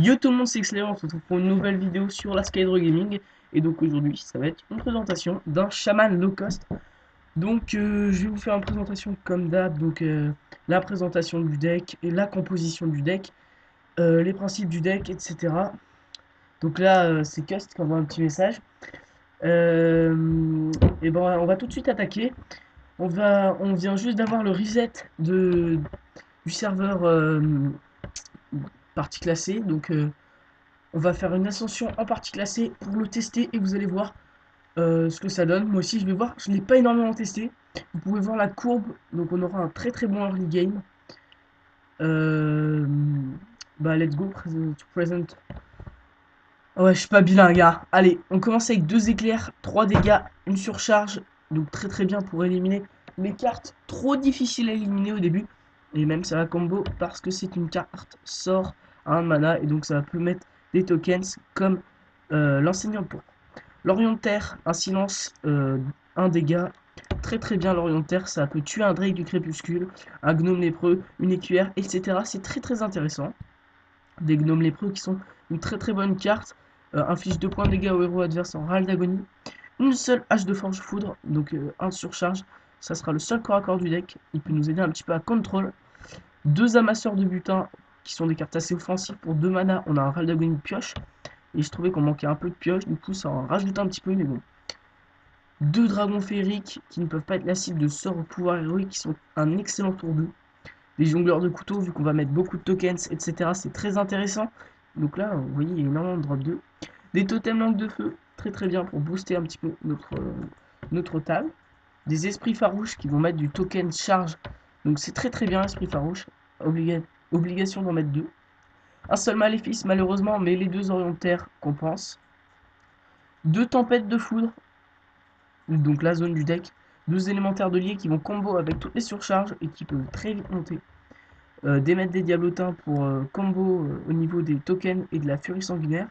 Yo tout le monde, c'est Xler, on se retrouve pour une nouvelle vidéo sur la Skydro Gaming. Et donc aujourd'hui, ça va être une présentation d'un chaman low cost. Donc je vais vous faire une présentation comme d'hab, donc la présentation du deck et la composition du deck, les principes du deck, etc. Donc là, c'est Cust qui envoie un petit message. Et ben on va tout de suite attaquer. On vient juste d'avoir le reset du serveur partie classée, donc on va faire une ascension en partie classée pour le tester et vous allez voir ce que ça donne. Moi aussi je vais voir, je ne l'ai pas énormément testé. Vous pouvez voir la courbe, donc on aura un très très bon early game. Euh, Bah let's go, to present. Ouais, je suis pas bilingue, hein. Allez, on commence avec 2 éclairs, 3 dégâts, une surcharge. Donc très très bien pour éliminer les cartes trop difficiles à éliminer au début. Et même ça va combo parce que c'est une carte sort à 1 mana et donc ça peut mettre des tokens comme l'enseignant pour l'Orient de Terre, un silence, un dégât. Très très bien l'Orient de Terre, ça peut tuer un Drake du crépuscule, un gnome lépreux, une écuyère, etc. C'est très très intéressant. Des gnomes lépreux qui sont une très très bonne carte. Inflige 2 points de dégâts au héros adverse en râle d'agonie. Une seule hache de forge foudre, donc 1 de surcharge. Ça sera le seul corps à corps du deck. Il peut nous aider un petit peu à contrôle. 2 amasseurs de butin qui sont des cartes assez offensives. Pour 2 mana, on a un râle d'agonie de pioche. Et je trouvais qu'on manquait un peu de pioche, du coup ça en rajoute un petit peu, mais bon. 2 dragons féeriques qui ne peuvent pas être la cible de sorts au pouvoir héroïque qui sont un excellent tour 2. Les jongleurs de couteaux, vu qu'on va mettre beaucoup de tokens, etc. C'est très intéressant. Donc là, vous voyez, il y a énormément de drop 2. Des totems langue de feu, très très bien pour booster un petit peu notre table. Des esprits farouches qui vont mettre du token charge. Donc c'est très très bien, esprit farouche. Obligation d'en mettre 2. Un seul maléfice, malheureusement, mais les 2 orientaires compensent. 2 tempêtes de foudre, donc la zone du deck. 2 élémentaires de lier qui vont combo avec toutes les surcharges et qui peuvent très vite monter. D'émettre des diablotins pour combo au niveau des tokens et de la furie sanguinaire.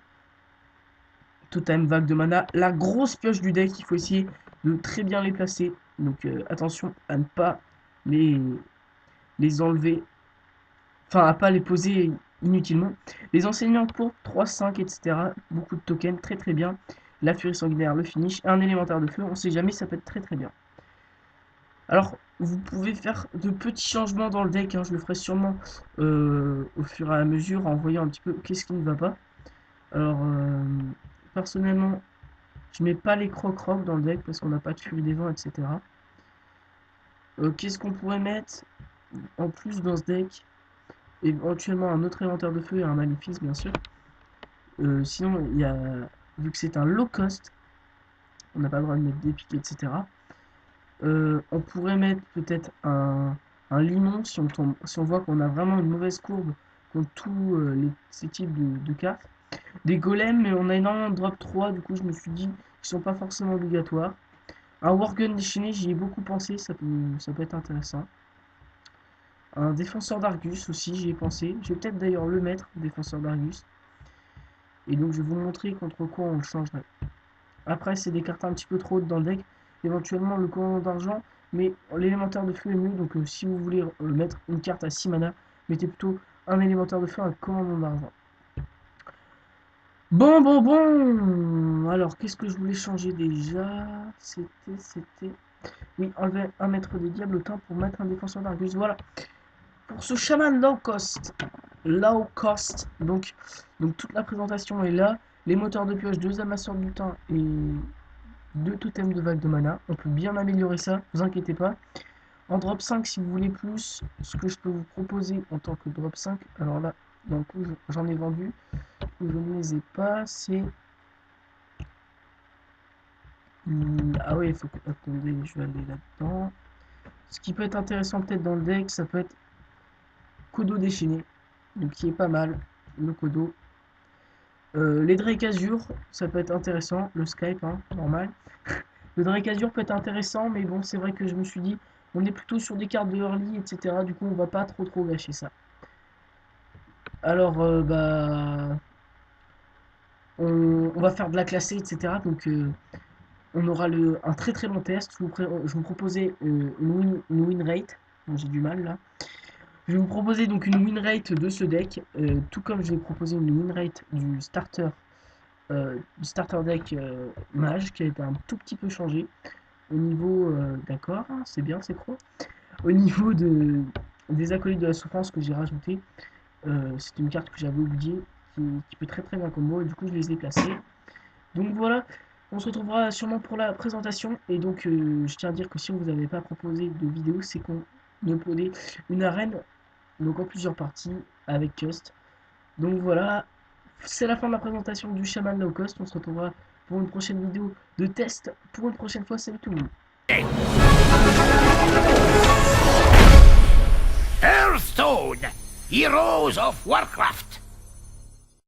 Totem vague de mana. La grosse pioche du deck, il faut essayer de très bien les placer. Donc attention à ne pas les, les enlever. Enfin, à pas les poser inutilement. Les enseignants pour 3, 5, etc. Beaucoup de tokens, très très bien. La furie sanguinaire, le finish. Un élémentaire de feu, on sait jamais, ça peut être très très bien. Alors, vous pouvez faire de petits changements dans le deck, hein, je le ferai sûrement au fur et à mesure en voyant un petit peu qu'est-ce qui ne va pas. Alors, personnellement, je mets pas les croc-croc dans le deck parce qu'on n'a pas de furie des vents, etc. Qu'est-ce qu'on pourrait mettre en plus dans ce deck? Éventuellement un autre inventaire de feu et un maléfice, bien sûr. Sinon, il y a, vu que c'est un low cost, on n'a pas le droit de mettre des piques, etc. On pourrait mettre peut-être un limon si on voit qu'on a vraiment une mauvaise courbe contre tous ces types de cartes. Des golems, mais on a énormément de drop 3, du coup je me suis dit qu'ils sont pas forcément obligatoires. Un Worgen déchaîné, j'y ai beaucoup pensé, ça peut être intéressant. Un défenseur d'Argus aussi, j'y ai pensé. Je vais peut-être d'ailleurs le mettre, défenseur d'Argus. Et donc je vais vous montrer contre quoi on le changerait. Après, c'est des cartes un petit peu trop hautes dans le deck. Éventuellement, le commandant d'argent, mais l'élémentaire de feu est mieux. Donc, si vous voulez mettre une carte à 6 mana, mettez plutôt un élémentaire de feu, un commandant d'argent. Bon, bon, bon. Alors, qu'est-ce que je voulais changer déjà? C'était. Oui, enlever un maître des diablotins pour mettre un défenseur d'Argus. Voilà. Pour ce chaman low cost. Low cost. Donc toute la présentation est là. Les moteurs de pioche, 2 amasseurs de butin et 2 totems de vague de mana. On peut bien améliorer ça, vous inquiétez pas. En drop 5, si vous voulez plus, ce que je peux vous proposer en tant que drop 5, alors là, d'un coup, j'en ai vendu, je ne les ai pas, c'est... Ah ouais, il faut que... Attendez, je vais aller là-dedans. Ce qui peut être intéressant peut-être dans le deck, ça peut être Kodo déchaîné, donc qui est pas mal, le Kodo. Les Drake Azure, ça peut être intéressant, le Skype, hein, normal. Le Drake Azure peut être intéressant, mais bon, c'est vrai que je me suis dit, on est plutôt sur des cartes de early, etc. Du coup, on va pas trop gâcher ça. Alors, on va faire de la classée, etc. Donc, on aura un très long test. Je vous proposais une win rate. Bon, j'ai du mal là. Je vais vous proposer donc une win rate de ce deck, tout comme je vais proposer une win rate du starter deck mage qui a été un tout petit peu changé. Au niveau, d'accord, c'est bien, c'est pro. Au niveau des acolytes de la souffrance que j'ai rajouté, c'est une carte que j'avais oubliée qui peut très bien combo et du coup je les ai placés. Donc voilà, on se retrouvera sûrement pour la présentation et donc je tiens à dire que si on vous avait pas proposé de vidéo, c'est qu'on uploadait une arène donc en plusieurs parties avec Cust. Donc voilà, c'est la fin de la présentation du Shaman Low Cost. On se retrouvera pour une prochaine vidéo de test pour une prochaine fois. Salut tout le monde. Hearthstone, Heroes of Warcraft.